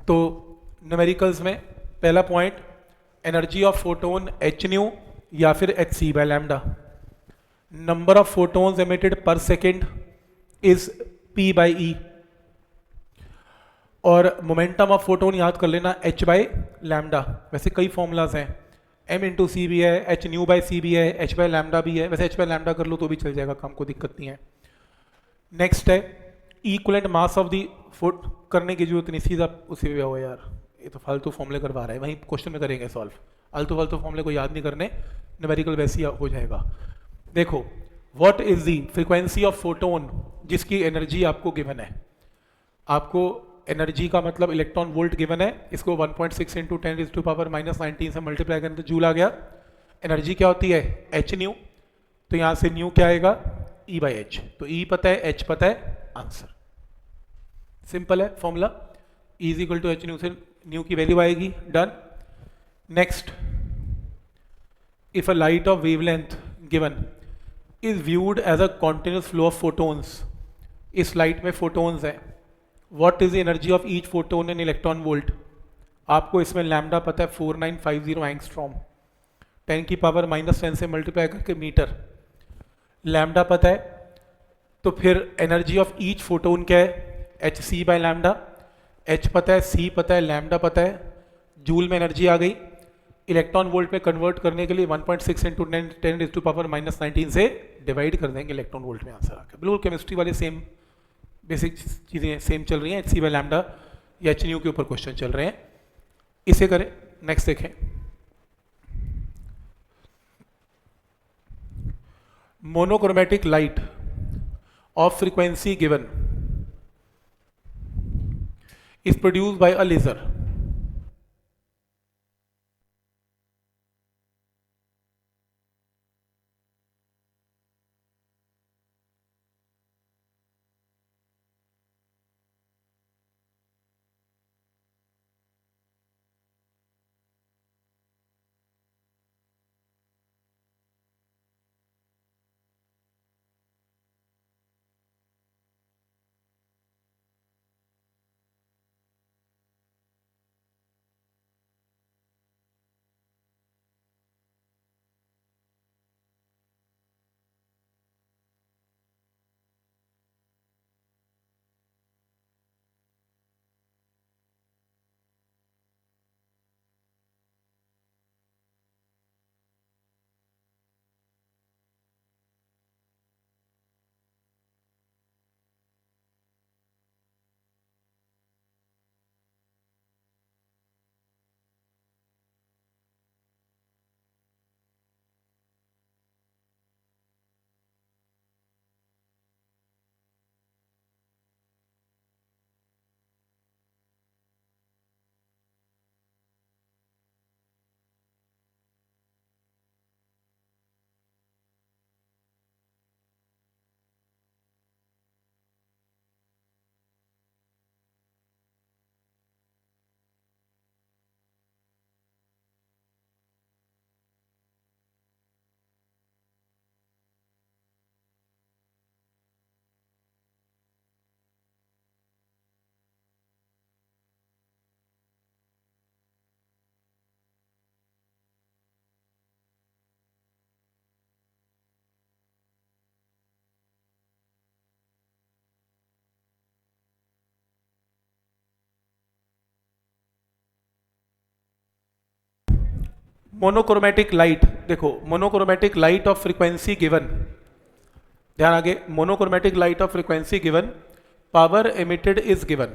तो न्यूमेरिकल्स में पहला point, energy of photon H nu या फिर H C by lambda. Number of photons emitted per second is P by E. और momentum of photon याद कर लेना एच बाय लैम्डा। वैसे कई फॉर्मूलाज हैं, एम इंटू सी भी है, एच न्यू बाय सी भी है, एच बाय लैम्डा भी है। वैसे एच बाय लैम्डा कर लो तो भी चल जाएगा, काम को दिक्कत नहीं है। नेक्स्ट है equivalent mass of the foot, करने की जरूरत नहीं, सीधा उसी पे हो यार, ये तो फालतू फॉर्मूले करवा रहा है, वहीं क्वेश्चन में करेंगे सॉल्व। आलतू फालतू फॉर्मूले को याद नहीं करने, न्यूमेरिकल वैसे ही हो जाएगा। देखो what is the frequency of photon जिसकी एनर्जी आपको गिवन है। आपको एनर्जी का मतलब इलेक्ट्रॉन वोल्ट गिवन है, इसको 1.6 इंटू 10⁻⁻19 से मल्टीप्लाई करें तो जूल आ गया। एनर्जी क्या होती है एच न्यू, तो यहां से न्यू क्या आएगा ई बाई एच। तो ई पता है एच पता है, आंसर सिंपल है formula. E is equal to H nu से न्यू की वैल्यू आएगी, done. Next, if a light of wavelength given is viewed as a continuous flow of photons, इस लाइट में फोटोन्स है, what is the energy of each photon in electron volt. आपको इसमें lambda पता है 4950 angstrom, 10⁻⁻10 से multiply करके metre, lambda पता है। तो फिर एनर्जी ऑफ ईच फोटोन क्या है H C by lambda. H पता है, सी पता है, लैम्डा पता है, जूल में एनर्जी आ गई। इलेक्ट्रॉन वोल्ट में कन्वर्ट करने के लिए 1.6 इंटू 10⁻⁻19 से डिवाइड कर देंगे, इलेक्ट्रॉन वोल्ट में आंसर आ गया। बिल्कुल केमिस्ट्री वाले सेम बेसिक चीज़ें सेम चल रही हैं, एच सी बाय लैम्डा या एच न्यू के ऊपर क्वेश्चन चल रहे हैं, इसे करें। नेक्स्ट देखें, monochromatic light of frequency given is produced by a laser. Monochromatic light, देखो monochromatic light of frequency given, ध्यान आगे, monochromatic light of frequency given, power emitted is given,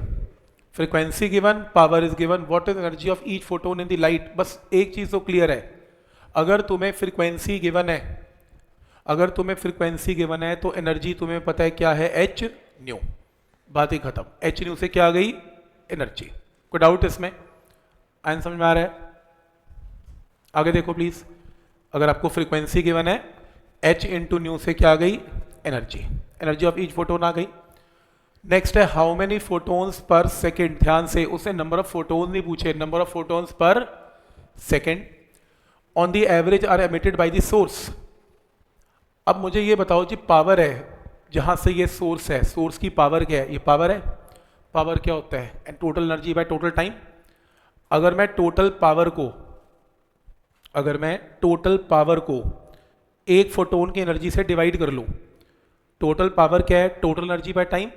frequency given, power is given, what is energy of each photon in the light. बस एक चीज तो clear है, अगर तुम्हें फ्रीक्वेंसी गिवन है, अगर तुम्हें फ्रीक्वेंसी गिवन है तो एनर्जी तुम्हें पता है क्या है एच न्यू, बात ही खत्म। एच न्यू से क्या आ गई एनर्जी। कोई डाउट इसमें, आंसर समझ में आ रहा है? आगे देखो प्लीज, अगर आपको फ्रीक्वेंसी गिवन है h इंटू न्यू से क्या आ गई energy, energy of each photon आ गई। नेक्स्ट है how many photons per second, ध्यान से उसने नंबर ऑफ फोटोन्स नहीं पूछे, number of photons per second on the average are emitted by the source. अब मुझे ये बताओ जी पावर है, जहां से ये सोर्स है, सोर्स की पावर क्या है, ये पावर है, पावर क्या होता है? And total energy by total time. अगर मैं टोटल पावर को एक फोटोन की एनर्जी से डिवाइड कर लूँ, टोटल पावर क्या है? Total energy by time,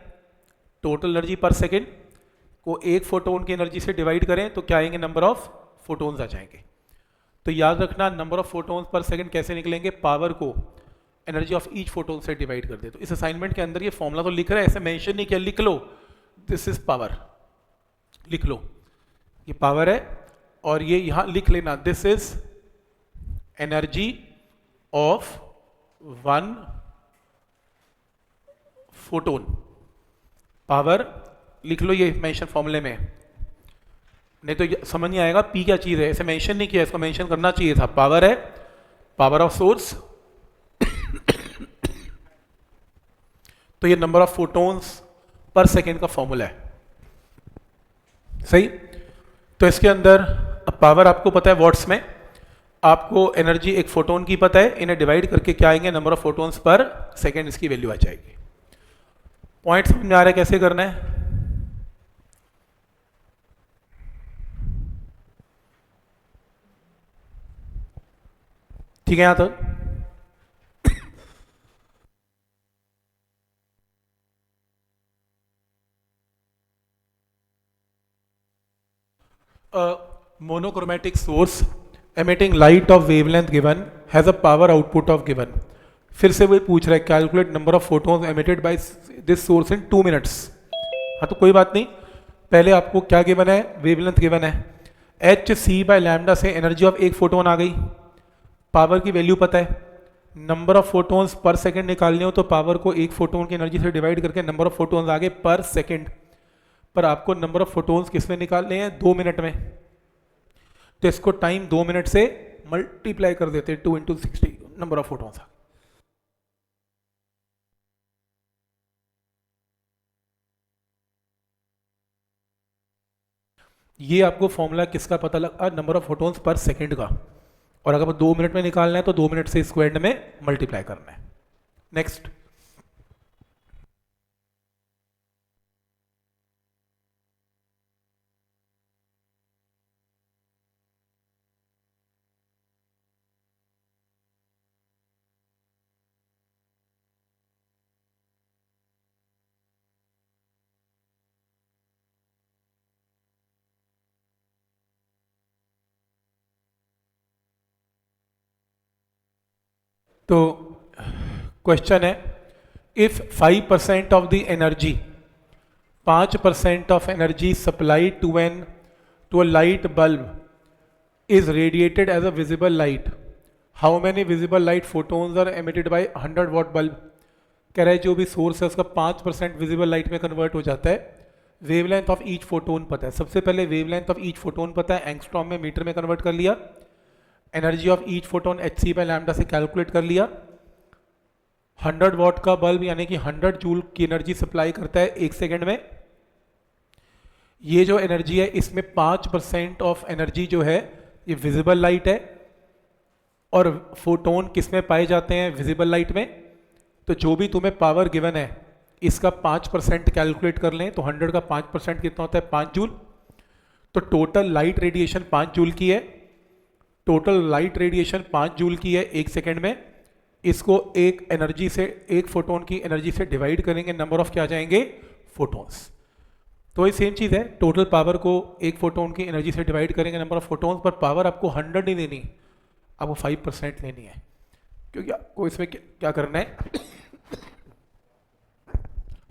total energy पर सेकेंड को एक फोटोन की एनर्जी से डिवाइड करें तो क्या आएंगे? नंबर ऑफ फोटोन्स आ जाएंगे। तो याद रखना, नंबर ऑफ फोटोन्स पर सेकंड कैसे निकलेंगे? पावर को एनर्जी ऑफ ईच फोटोन से डिवाइड कर दे। तो इस असाइनमेंट के अंदर ये फॉर्मूला तो लिख रहा है, ऐसे मेंशन नहीं किया, लिख लो दिस इज पावर, लिख लो ये पावर है, और ये यहां लिख लेना this is energy of one photon. Power लिख लो ये मेंशन फॉर्मूले में, नहीं तो समझ नहीं आएगा पी क्या चीज है। ऐसे मेंशन नहीं किया, इसको मेंशन करना चाहिए था। पावर है, पावर ऑफ सोर्स, तो ये number of photons per second का फॉर्मूला है, सही। तो इसके अंदर अब पावर आपको पता है वॉट्स में, आपको एनर्जी एक फोटोन की पता है, इन्हें डिवाइड करके क्या आएंगे? Number of photons per second इसकी वैल्यू आ जाएगी। पॉइंट समझ में आ रहा है कैसे करना है? ठीक है यहां तक? A monochromatic source emitting light of wavelength given has a power output of given। फिर से वही पूछ रहा है, calculate number of photons emitted by this source in 2 minutes. हाँ तो कोई बात नहीं, पहले आपको क्या गिवन है? वेवलेंथ गिवन है। एच सी बाय लैम्डा से एनर्जी ऑफ एक फोटोन आ गई, पावर की वैल्यू पता है। नंबर ऑफ फोटोन्स पर सेकंड निकालने हो तो पावर को एक फोटोन की एनर्जी से डिवाइड करके नंबर ऑफ फोटोन्स आ गए पर सेकंड। पर आपको नंबर ऑफ फोटोन्स किसमें निकालने हैं? 2 मिनट में। तो इसको टाइम 2 मिनट से मल्टीप्लाई कर देते हैं, 2 इंटू 60 नंबर ऑफ फोटोन्स। ये आपको फॉर्मूला किसका पता लगा? नंबर ऑफ फोटोन्स पर सेकंड का। और अगर 2 मिनट में निकालना है तो 2 मिनट से स्क्वायर्ड में मल्टीप्लाई करना है। नेक्स्ट, तो क्वेश्चन है, if 5% of the energy 5% of energy supplied to a light bulb is radiated as a visible light, how many visible light photons are emitted by 100 watt bulb। कह रहा है जो भी सोर्स है उसका 5% विजिबल लाइट में convert हो जाता है। वेवलेंथ ऑफ ईच फोटोन पता है, सबसे पहले वेवलेंथ ऑफ ईच फोटोन पता है, एंगस्ट्रॉम में मीटर में कन्वर्ट कर लिया। Energy of each photon H C by lambda से कैलकुलेट कर लिया। 100 वॉट का बल्ब यानी कि 100 जूल की एनर्जी सप्लाई करता है एक सेकेंड में। ये जो एनर्जी है इसमें 5% ऑफ एनर्जी जो है ये विजिबल लाइट है, और फोटोन किस में पाए जाते हैं? विजिबल लाइट में। तो जो भी तुम्हें पावर गिवन है इसका 5% कैलकुलेट कर लें तो 100 का 5% कितना होता है? 5 जूल। तो टोटल लाइट रेडिएशन 5 जूल की है, टोटल लाइट रेडिएशन 5 जूल की है एक सेकेंड में। इसको एक एनर्जी से, एक फोटोन की एनर्जी से डिवाइड करेंगे, नंबर ऑफ क्या आ जाएंगे? फोटोन्स। तो ये सेम चीज़ है, टोटल पावर को एक फोटोन की एनर्जी से डिवाइड करेंगे नंबर ऑफ फोटोन्स, पर पावर आपको 100 नहीं देनी, आपको 5% लेनी है, क्योंकि आपको इसमें क्या करना है?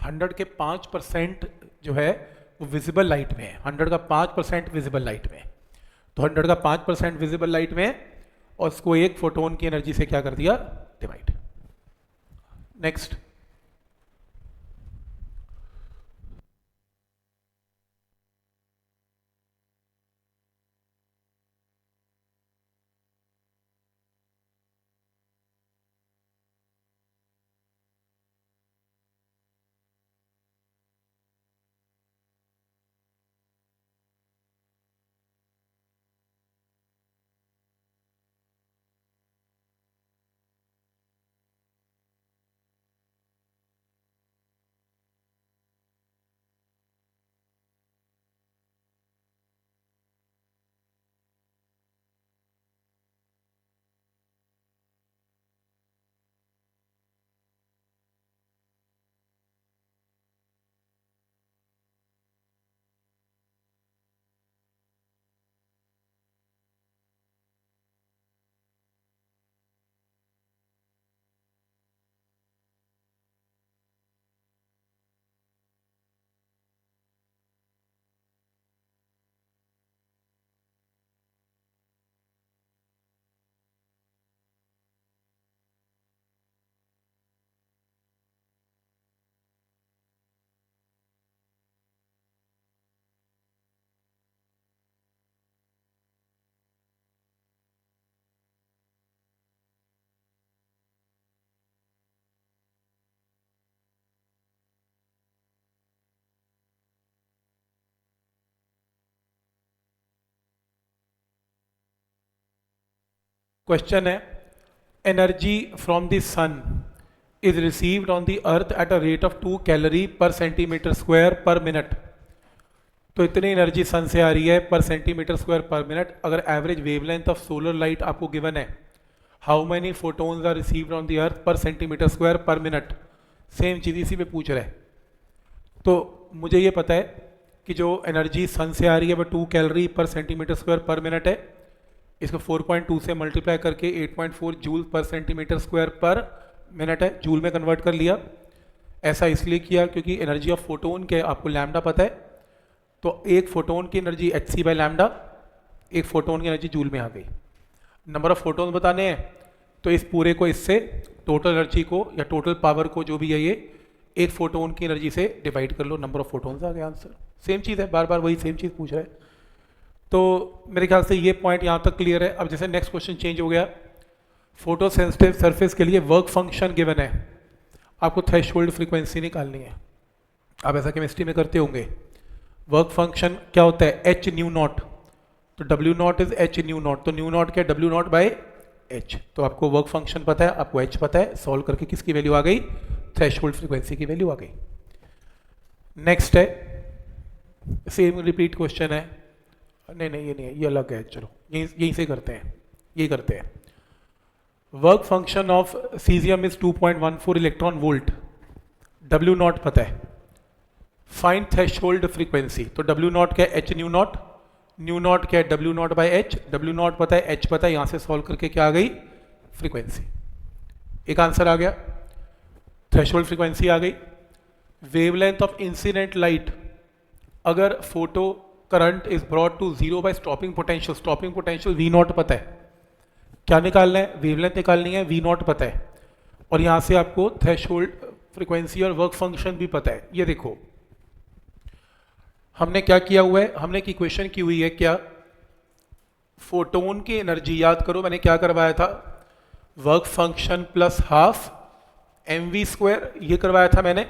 100 के 5% जो है वो विजिबल लाइट में है, 100 का 5% विजिबल लाइट में है। तो 100 का 5% विजिबल लाइट में है, और उसको एक फोटोन की एनर्जी से क्या कर दिया? डिवाइड। नेक्स्ट, क्वेश्चन है, energy from the sun is received on the earth at a rate of 2 calorie per centimetre square per minute. तो इतनी एनर्जी सन से आ रही है per centimetre square per minute. अगर average wavelength of solar light आपको given है, how many photons are received on the earth per centimetre square per minute. Same चीज़ इसी पे पूछ रहा है। तो मुझे ये पता है कि जो एनर्जी सन से आ रही है वो 2 calorie per centimetre square per minute है। इसको 4.2 से मल्टीप्लाई करके 8.4 जूल पर सेंटीमीटर स्क्वायर पर मिनट है, जूल में कन्वर्ट कर लिया। ऐसा इसलिए किया क्योंकि एनर्जी ऑफ फोटोन के आपको लैम्डा पता है, तो एक फोटोन की energy H C by lambda, एक फोटोन की एनर्जी जूल में आ गई। नंबर ऑफ फोटोन बताने हैं तो इस पूरे को इससे टोटल एनर्जी को या टोटल पावर को जो भी है ये एक फोटोन की एनर्जी से डिवाइड कर लो, नंबर ऑफ फोटोन्स आ गया आंसर। सेम चीज़ है, बार बार वही सेम चीज़ पूछ रहा है। तो मेरे ख्याल से ये पॉइंट यहाँ तक क्लियर है। अब जैसे नेक्स्ट क्वेश्चन चेंज हो गया, फोटो सेंसिटिव सरफेस के लिए वर्क फंक्शन गिवन है, आपको थ्रेशोल्ड फ्रीक्वेंसी निकालनी है। आप ऐसा केमिस्ट्री में करते होंगे। वर्क फंक्शन क्या होता है, एच न्यू नॉट, तो W not is H nu not, तो न्यू नॉट क्या, डब्ल्यू नॉट बाई एच। तो आपको वर्क फंक्शन पता है, आपको एच पता है, सॉल्व करके किसकी वैल्यू आ गई, थ्रेशोल्ड फ्रीक्वेंसी की वैल्यू आ गई। नेक्स्ट है, सेम रिपीट क्वेश्चन है, नहीं नहीं ये नहीं है, ये अलग है, चलो यहीं से करते हैं, यही करते हैं। Work function of caesium is 2.14 electron volt, W not पता है, फाइंड थ्रेशोल्ड फ्रीक्वेंसी, तो डब्ल्यू नॉट क्या है, H nu naught, nu not क्या है, W not by H, W not पता है, एच पता है, यहां से सॉल्व करके क्या आ गई, फ्रीक्वेंसी। एक आंसर आ गया, थ्रेशोल्ड फ्रीक्वेंसी आ गई। वेवलेंथ ऑफ इंसिडेंट लाइट, अगर photo current is brought to zero by stopping potential, stopping potential V naught पता है, क्या निकालना है, वेवलेंथ निकालनी है, वी नॉट पता है, और यहां से आपको थ्रेशोल्ड फ्रीक्वेंसी और वर्क फंक्शन भी पता है। ये देखो हमने क्या किया हुआ है, हमने एक इक्वेशन की हुई है क्या, फोटोन की एनर्जी, याद करो मैंने क्या करवाया था, work function plus half M V square, ये करवाया था मैंने।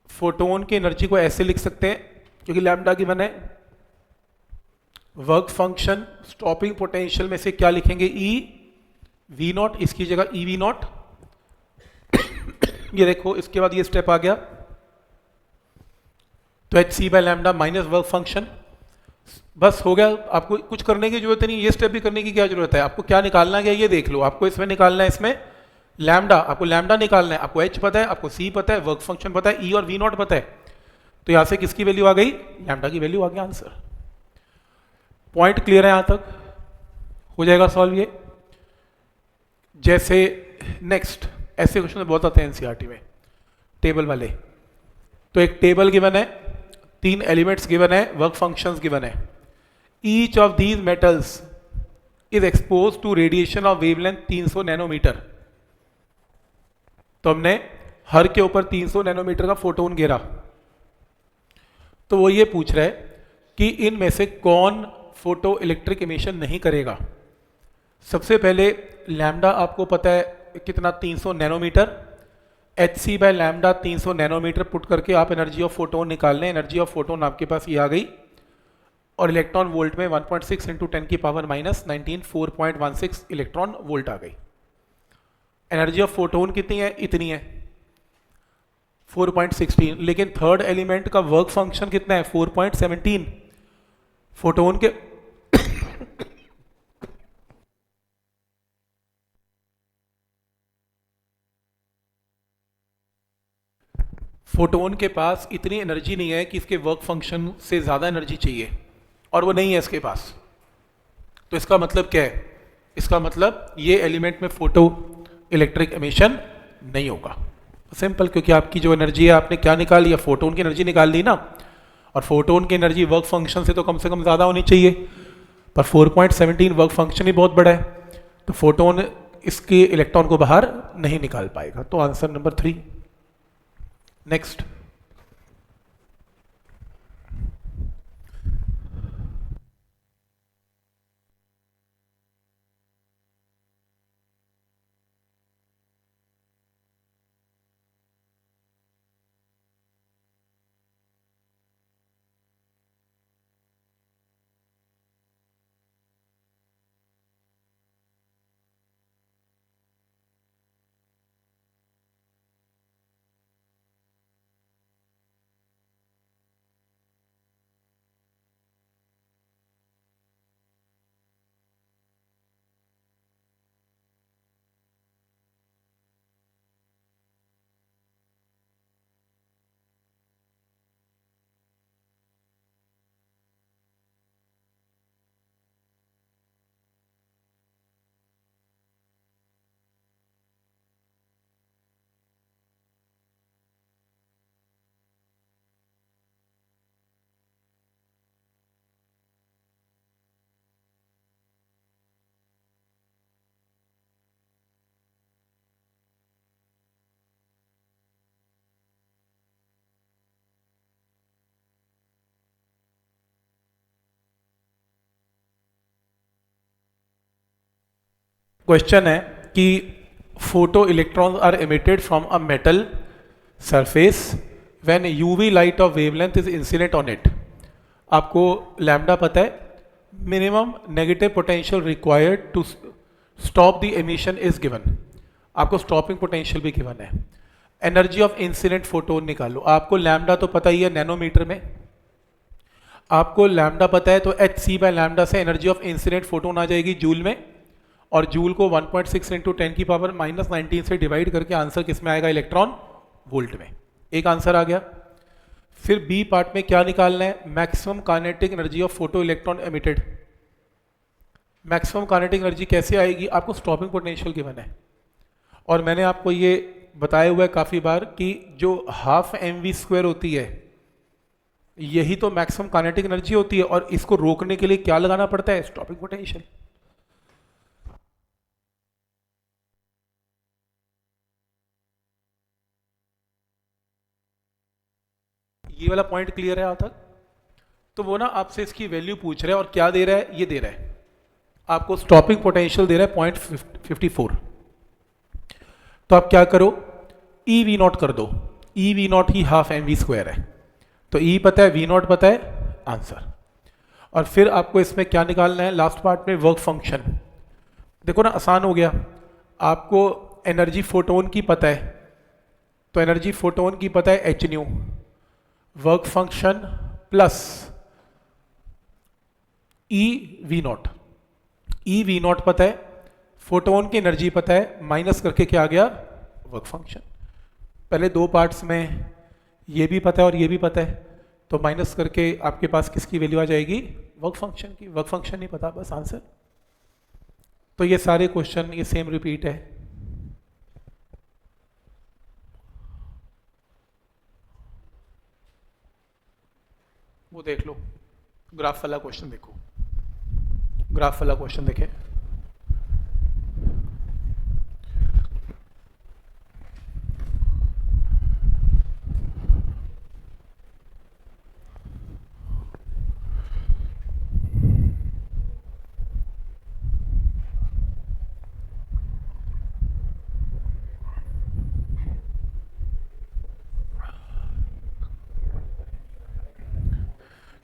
फोटोन की एनर्जी को ऐसे लिख सकते हैं क्योंकि लैम्डा गिवन है, वर्क फंक्शन स्टॉपिंग पोटेंशियल में से क्या लिखेंगे, ई वी नॉट, इसकी जगह ई वी नॉट। ये देखो इसके बाद ये स्टेप आ गया, तो H C by lambda minus work function, बस हो गया। आपको कुछ करने की जरूरत नहीं, ये स्टेप भी करने की क्या जरूरत है, आपको क्या निकालना है ये देख लो। आपको इसमें निकालना है, इसमें लैम्डा, आपको लैम्डा निकालना है, आपको एच पता है, आपको सी पता है, वर्क फंक्शन पता है, ई और वी नॉट पता है, तो यहां से किसकी वैल्यू आ गई, लैम्डा की वैल्यू आ गई, आंसर। पॉइंट क्लियर है, यहां तक हो जाएगा सॉल्व ये। जैसे नेक्स्ट ऐसे क्वेश्चन बहुत आते हैं एनसीईआरटी में, टेबल वाले। तो एक टेबल गिवन है, 3 एलिमेंट्स गिवन है, वर्क फंक्शंस गिवन है। Each of these metals is exposed to radiation of wavelength 300 nanometre. तो हमने हर के ऊपर 300 नैनोमीटर का फोटोन गिरा, तो वो ये पूछ रहा है कि इनमें से कौन फोटो इलेक्ट्रिक इमिशन नहीं करेगा। सबसे पहले लैम्डा आपको पता है कितना, 300 nanometre, H C by lambda 300 nanometre put करके आप एनर्जी ऑफ फोटोन निकाल लें। एनर्जी ऑफ फोटोन आपके पास ये आ गई, और इलेक्ट्रॉन वोल्ट में 1.6 इंटू 10 की पावर माइनस 19, 4.16 इलेक्ट्रॉन वोल्ट आ गई। एनर्जी ऑफ फोटोन कितनी है, इतनी है 4.16, लेकिन थर्ड एलिमेंट का वर्क फंक्शन कितना है, 4.17। फोटोन के फोटोन के पास इतनी एनर्जी नहीं है कि इसके वर्क फंक्शन से ज़्यादा एनर्जी चाहिए, और वो नहीं है इसके पास। तो इसका मतलब क्या है, इसका मतलब ये एलिमेंट में फोटो इलेक्ट्रिक एमिशन नहीं होगा। सिंपल, क्योंकि आपकी जो एनर्जी है आपने क्या निकाल लिया, फोटोन की एनर्जी निकाल ली ना, और फोटोन की एनर्जी वर्क फंक्शन से तो कम ज़्यादा होनी चाहिए, पर 4.17 वर्क फंक्शन ही बहुत बड़ा है, तो फोटोन इसके इलेक्ट्रॉन को बाहर नहीं निकाल पाएगा। तो आंसर नंबर 3। नेक्स्ट, क्वेश्चन है कि photo electrons are emitted from a metal surface when UV light of wavelength is incident on it. आपको लैम्डा पता है, minimum negative potential required to stop the emission is given, आपको stopping potential भी given है। Energy of incident photon निकालो, आपको lambda तो पता ही है नैनोमीटर में, आपको लैम्डा पता है तो एच सी बाय लैम्डा से एनर्जी ऑफ इंसिडेंट फोटोन आ जाएगी जूल में, और जूल को 1.6 इंटू 10 की पावर -19 से डिवाइड करके आंसर किस में आएगा, इलेक्ट्रॉन वोल्ट में। एक आंसर आ गया। फिर बी पार्ट में क्या निकालना है, maximum kinetic energy of photo electron emitted. Maximum kinetic energy कैसे आएगी, आपको स्टॉपिंग पोटेंशियल गिवन है, और मैंने आपको ये बताया हुआ है काफ़ी बार कि जो हाफ mv² होती है यही तो मैक्सिमम काइनेटिक एनर्जी होती है, और इसको रोकने के लिए क्या लगाना पड़ता है, स्टॉपिंग पोटेंशियल। ये वाला पॉइंट क्लियर है आज तक? तो वो ना आपसे इसकी वैल्यू पूछ रहा है और क्या दे रहा है, ये दे रहा है आपको स्टॉपिंग पोटेंशियल दे रहा है 0.54। तो आप क्या करो, ई वी नॉट कर दो, E V not he half mv² है, तो ई पता है, वी नॉट पता है, आंसर। और फिर आपको इसमें क्या निकालना है, लास्ट पार्ट में वर्क फंक्शन। देखो ना आसान हो गया, आपको एनर्जी फोटोन की पता है, तो एनर्जी फोटोन की पता है H new, work function plus E V not, E V naught पता है, फोटोन की एनर्जी पता है, माइनस करके क्या आ गया, वर्क फंक्शन। पहले दो पार्ट्स में ये भी पता है और ये भी पता है, तो माइनस करके आपके पास किसकी वैल्यू आ जाएगी, वर्क फंक्शन की। वर्क फंक्शन नहीं पता, बस आंसर। तो ये सारे क्वेश्चन ये सेम रिपीट है। वो देख लो, ग्राफ वाला क्वेश्चन देखो, ग्राफ वाला क्वेश्चन देखें।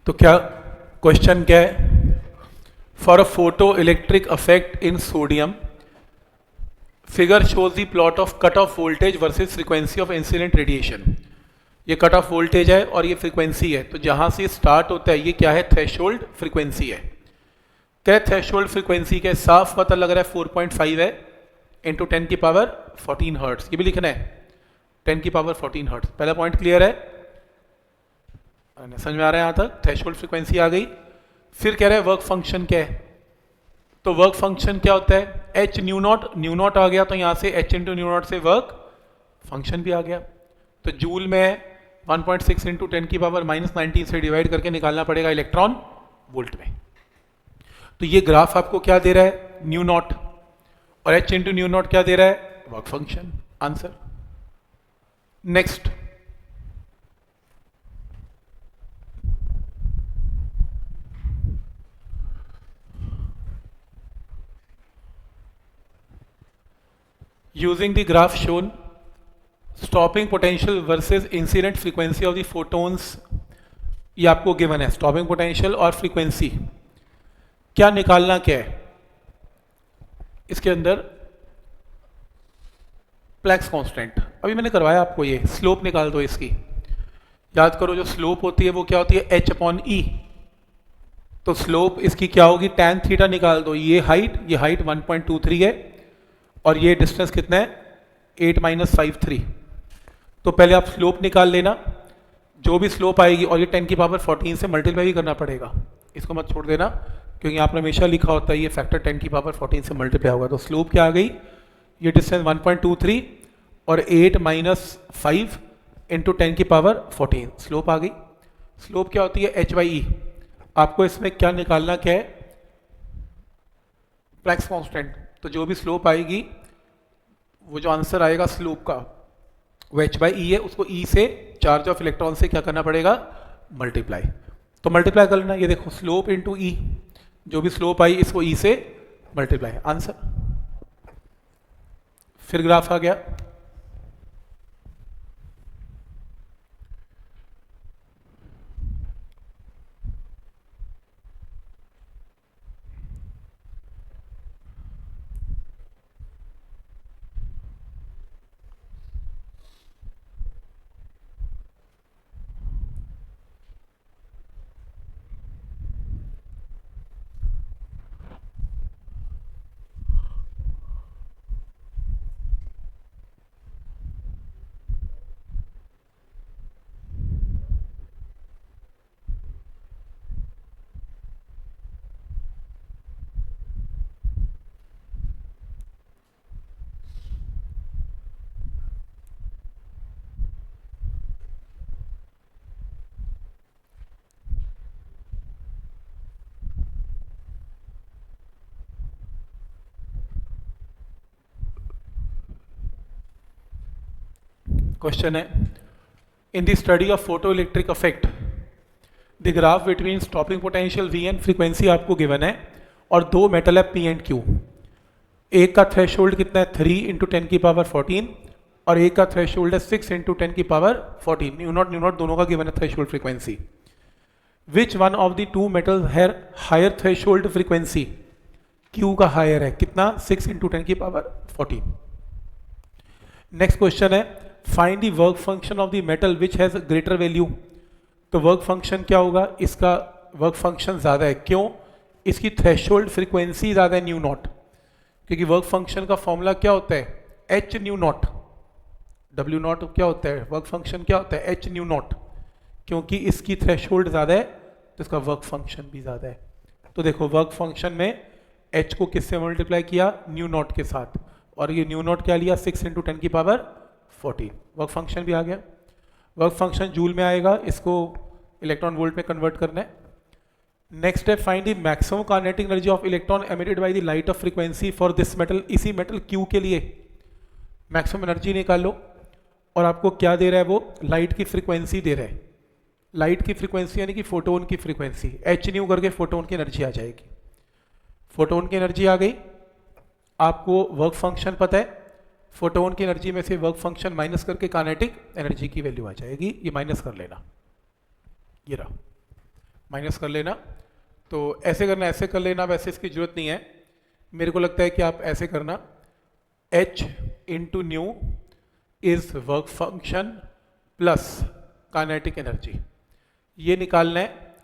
तो क्या क्वेश्चन क्या है, for a photo electric affect in sodium figure shows the plot of cut off voltage versus frequency of incident radiation. ये कट ऑफ वोल्टेज है और ये फ्रीक्वेंसी है, तो जहां से स्टार्ट होता है ये क्या है, थ्रेशोल्ड फ्रीक्वेंसी है। क्या थ्रेशोल्ड फ्रीक्वेंसी के साफ पता लग रहा है 4.5 है इंटू 10 की पावर 14 हर्ट्स, ये भी लिखना है 10 की पावर 14 हर्ट्स। पहला पॉइंट क्लियर है, समझ में आ रहा है यहाँ तक, थ्रेशोल्ड फ्रीक्वेंसी आ गई। फिर कह रहे हैं वर्क फंक्शन क्या है, तो वर्क फंक्शन क्या होता है, H nu naught, nu naught आ गया तो यहाँ से एच इंटू न्यू नॉट से वर्क फंक्शन भी आ गया, तो जूल में 1.6 इंटू 10 की पावर -19 से डिवाइड करके निकालना पड़ेगा इलेक्ट्रॉन वोल्ट में। तो ये ग्राफ आपको क्या दे रहा है, न्यू नॉट, और एच इंटू न्यू नॉट क्या दे रहा है, work function, answer. Next, using the graph shown stopping potential versus incident frequency of the photons, ये आपको गिवन है स्टॉपिंग पोटेंशियल और फ्रीक्वेंसी। क्या निकालना क्या है इसके अंदर, प्लैंक्स कांस्टेंट, अभी मैंने करवाया आपको, ये स्लोप निकाल दो इसकी, याद करो जो स्लोप होती है वो क्या होती है, h/e, तो स्लोप इसकी क्या होगी, tan थीटा निकाल दो, ये हाइट 1.23 है और ये डिस्टेंस कितना है 8 - 53। तो पहले आप स्लोप निकाल लेना, जो भी स्लोप आएगी, और ये 10 की पावर 14 से मल्टीप्लाई भी करना पड़ेगा, इसको मत छोड़ देना, क्योंकि आपने हमेशा लिखा होता है ये फैक्टर 10 की पावर 14 से मल्टीप्लाई होगा। तो स्लोप क्या आ गई, ये डिस्टेंस 1.23 और 8 - 5 इंटू 10 की पावर 14 स्लोप आ गई। स्लोप क्या होती है, h/e। आपको इसमें क्या निकालना क्या है, प्लैंक्स कांस्टेंट, तो जो भी स्लोप आएगी वो जो आंसर आएगा स्लोप का वो h/e है, उसको e से चार्ज ऑफ इलेक्ट्रॉन से क्या करना पड़ेगा, मल्टीप्लाई। तो मल्टीप्लाई कर लेना, ये देखो स्लोप इंटू e, जो भी स्लोप आई इसको e से मल्टीप्लाई, आंसर। फिर ग्राफ आ गया, क्वेश्चन है in the study of photo electric effect the graph between stopping potential V and frequency आपको गिवन है और दो मेटल है पी एंड क्यू। एक का थ्रेशोल्ड कितना है 3 इंटू 10 की पावर 14 और एक का थ्रेशोल्ड है 6 इंटू 10 की पावर 14। न्यू नॉट दोनों का गिवन है threshold frequency. Which one of the two metal has higher threshold frequency? Q का हायर है कितना 6 इंटू 10 की पावर 14। नेक्स्ट क्वेश्चन है find the work function of the metal which has greater value. तो work function क्या होगा? इसका work function ज़्यादा है, क्यों? इसकी थ्रेशोल्ड फ्रीक्वेंसी ज़्यादा है न्यू नॉट, क्योंकि वर्क फंक्शन का फॉर्मूला क्या होता है? H nu not. W not क्या होता है? वर्क फंक्शन क्या होता है? H nu not. क्योंकि इसकी थ्रेशोल्ड ज़्यादा है तो इसका वर्क फंक्शन भी ज़्यादा है। तो देखो वर्क फंक्शन में एच को किससे मल्टीप्लाई किया? न्यू नॉट के साथ, और ये न्यू नॉट क्या लिया? 6 इंटू 10 की पावर 14। वर्क फंक्शन भी आ गया। वर्क फंक्शन जूल में आएगा, इसको इलेक्ट्रॉन वोल्ट में कन्वर्ट करना है। नेक्स्ट है find the maximum kinetic energy of electron emitted by the light of frequency for this metal. इसी मेटल क्यू के लिए मैक्सिमम एनर्जी निकाल लो, और आपको क्या दे रहा है? वो लाइट की फ्रीक्वेंसी दे रहा है। लाइट की फ्रीक्वेंसी यानी कि फोटोन की फ्रीक्वेंसी, एच न्यू करके फोटोन की एनर्जी आ जाएगी। फोटोन की एनर्जी आ गई, आपको वर्क फंक्शन पता है, फोटोन की एनर्जी में से वर्क फंक्शन माइनस करके काइनेटिक एनर्जी की वैल्यू आ जाएगी। ये माइनस कर लेना, ये रहा, माइनस कर लेना। तो ऐसे करना, ऐसे कर लेना, वैसे इसकी जरूरत नहीं है। मेरे को लगता है कि आप ऐसे करना, h into new is work function plus kinetic energy, ये निकालना है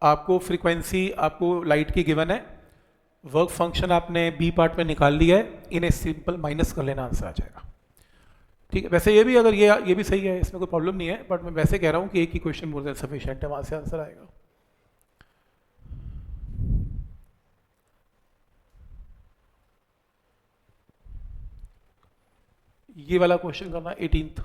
आपको। फ्रीक्वेंसी आपको लाइट की गिवन है, वर्क फंक्शन आपने बी पार्ट में निकाल लिया है, इन्हें सिंपल माइनस कर लेना, आंसर आ जाएगा। ठीक है, वैसे ये भी अगर ये भी सही है, इसमें कोई प्रॉब्लम नहीं है, बट मैं वैसे कह रहा हूँ कि एक ही क्वेश्चन मोर देन सफिशिएंट है, वहाँ से आंसर आएगा। ये वाला क्वेश्चन करना 18th।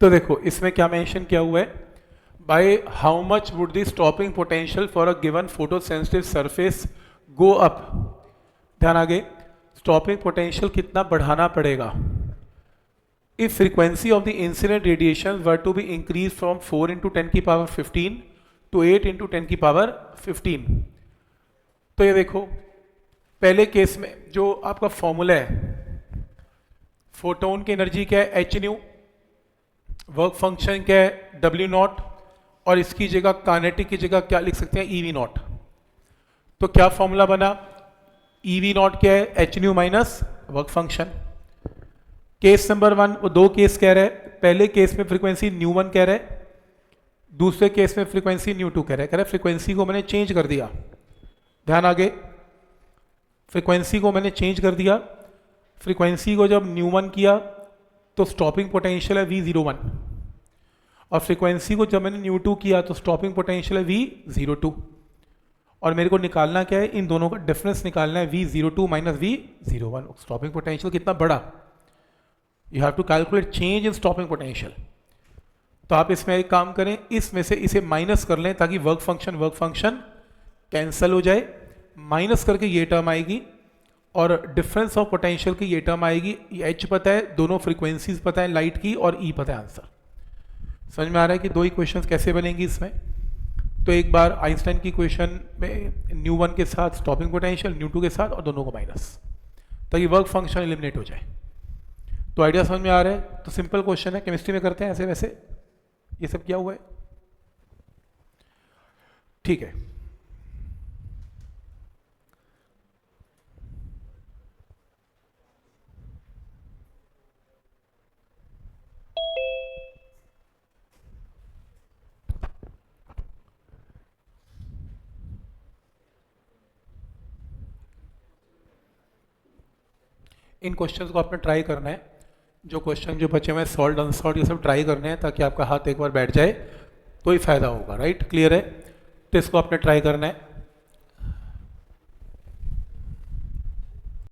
तो देखो इसमें क्या मेंशन किया हुआ है, by how much would the stopping potential for a given photo sensitive surface go up. ध्यान आगे, स्टॉपिंग पोटेंशियल कितना बढ़ाना पड़ेगा if frequency of the incident radiation were to be increase from 4 into 10 की पावर 15 टू 8 इंटू 10 की power 15। तो ये देखो पहले केस में जो आपका फॉर्मूला है, फोटोन की एनर्जी क्या है? एच न्यू, वर्क फंक्शन क्या है? डब्ल्यू नॉट, और इसकी जगह काइनेटिक की जगह क्या लिख सकते हैं, ई वी नॉट। तो क्या फॉर्मूला बना, ई वी नॉट क्या है, H new minus work function. Case number 1 वो दो केस कह रहे हैं, पहले केस में फ्रीक्वेंसी न्यू 1 कह रहे हैं, दूसरे केस में फ्रीक्वेंसी न्यू 2 कह रहे हैं। कह रहे फ्रीक्वेंसी को मैंने चेंज कर दिया, ध्यान आगे, फ्रीक्वेंसी को मैंने चेंज कर दिया। फ्रीक्वेंसी को जब न्यू 1 किया तो स्टॉपिंग पोटेंशियल है V01, और फ्रीक्वेंसी को जब मैंने न्यू 2 किया तो स्टॉपिंग पोटेंशियल है V02, और मेरे को निकालना क्या है, इन दोनों का डिफरेंस निकालना है, V02 minus V01। Stopping potential कितना बड़ा, you have to calculate change in stopping potential. तो आप इसमें एक काम करें, इसमें से इसे माइनस कर लें ताकि वर्क फंक्शन कैंसिल हो जाए, माइनस करके ये टर्म आएगी और डिफरेंस ऑफ पोटेंशियल की ये टर्म आएगी। एच पता है, दोनों फ्रीक्वेंसीज पता है लाइट की, और ई पता है आंसर। समझ में आ रहा है कि दो इक्वेशंस कैसे बनेंगी इसमें। तो एक बार आइंस्टाइन की इक्वेशन में न्यू 1 के साथ स्टॉपिंग पोटेंशियल, न्यू 2 के साथ, और दोनों को माइनस, ताकि वर्क फंक्शन एलिमिनेट हो जाए। तो आइडिया समझ में आ रहा है। तो सिंपल क्वेश्चन है, केमिस्ट्री में करते हैं ऐसे वैसे, ये सब किया हुआ है, ठीक है। इन क्वेश्चंस को आपने ट्राई करना है, जो क्वेश्चन जो बचे हुए हैं सॉल्व अनसॉल्व ये सब ट्राई करने हैं, ताकि आपका हाथ एक बार बैठ जाए तो ही फायदा होगा। राइट, क्लियर है। तो इसको आपने ट्राई करना है।